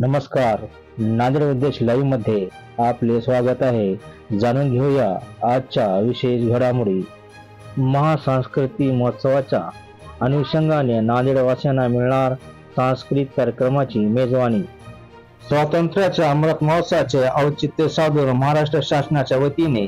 नमस्कार. नांदेड उद्देश लाईव्ह मध्ये आपले स्वागत आहे. जाणून घेऊया आजच्या विशेष घडामोडी. महासांस्कृतिक महोत्सवाच्या अनुषंगाने नांदेडवासियांना मिळणार सांस्कृतिक कार्यक्रमाची मेजवानी. स्वातंत्र्याच्या अमृत महोत्सवाचे औचित्य साधून महाराष्ट्र शासनाच्या वतीने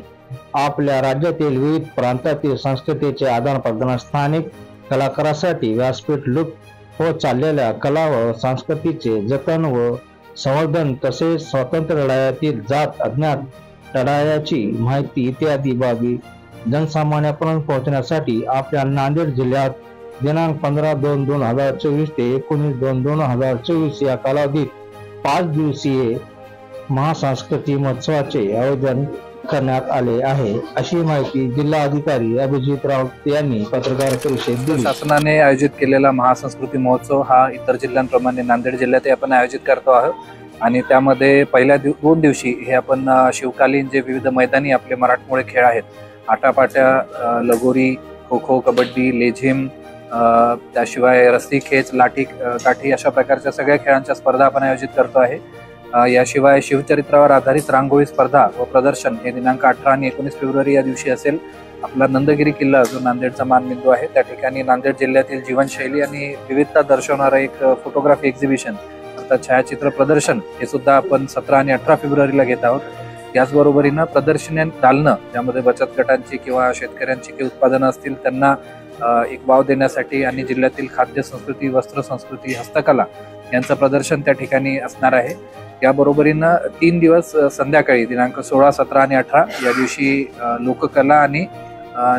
आपल्या राज्यातील विविध प्रांतातील संस्कृतीचे आदान-प्रदान, स्थानिक कलाकारांसाठी व्यासपीठ, लुप्त होत चाललेल्या कला व संस्कृतीचे जतन व संवर्धन, तसेच स्वातंत्र्य लढ्यातील जात अज्ञात लढायाची माहिती इत्यादी बाबी जनसामान्यापर्यंत पोहोचण्यासाठी आपल्या नांदेड जिल्ह्यात दिनांक 15/2/2024 ते 19/2/2024 या कालावधीत 5 दिवसीय महासांस्कृतिक महोत्सवाचे आयोजन करण्यात आले आहे, अशी माहिती जिल्हा अधिकारी अभिजित राऊत यांनी पत्रकार परिषदेत दिली. शासनाने आयोजित केलेला महासंस्कृती महोत्सव हा इतर जिल्ह्यांप्रमाणे नांदेड जिल्ह्यातही आपण आयोजित करतो आहोत आणि त्यामध्ये पहिल्या 2 दिवशी हे आपण शिवकालीन जे विविध मैदानी आपले मराठमोळे खेळ आहेत, आटापाट्या, लगोरी, खो खो, कबड्डी, लेझिम, त्याशिवाय रस्सी खेच, लाठी काठी अशा प्रकारच्या सगळ्या खेळांच्या स्पर्धा आपण आयोजित करतो आहे. याशिवाय शिवचरित्रावर आधारित रांगोळी स्पर्धा व प्रदर्शन हे दिनांक 18 आणि 19 फेब्रुवारी या दिवशी असेल. आपला नंदगिरी किल्ला जो नांदेडचा मानबिंदू आहे, त्या ठिकाणी नांदेड जिल्ह्यातील जीवनशैली आणि विविधता दर्शवणारं एक फोटोग्राफी एक्झिबिशन अर्थात छायाचित्र प्रदर्शन हे सुद्धा आपण 17 आणि 18 फेब्रुवारीला घेत आहोत. त्याचबरोबरीनं प्रदर्शनी दालनं, ज्यामध्ये बचत गटांची किंवा शेतकऱ्यांची काही उत्पादनं असतील त्यांना एक वाव देण्यासाठी आणि जिल्ह्यातील खाद्य संस्कृती, वस्त्र संस्कृती, हस्तकला यांचं प्रदर्शन त्या ठिकाणी असणार आहे. याबरोबरीनं 3 दिवस संध्याकाळी दिनांक 16, 17 आणि 18 या दिवशी लोककला आणि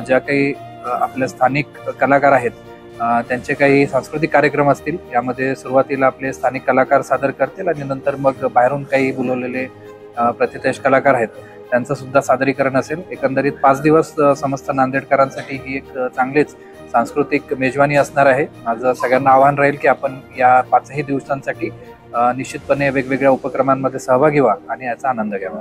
ज्या काही आपल्या स्थानिक कलाकार आहेत त्यांचे काही सांस्कृतिक कार्यक्रम असतील. यामध्ये सुरुवातीला आपले स्थानिक कलाकार सादर करतील आणि नंतर मग बाहेरून काही बोलवलेले प्रतिथेश कलाकार आहेत त्यांचं सुद्धा सादरीकरण असेल. एकंदरीत 5 दिवस समस्त नांदेडकरांसाठी ही एक चांगलीच सांस्कृतिक मेजवानी असणार आहे. माझं सगळ्यांना आवाहन राहील की आपण या 5ही दिवसांसाठी निश्चितपणे वेगवेगळ्या उपक्रमांमध्ये सहभागी व्हा आणि याचा आनंद घ्यावा.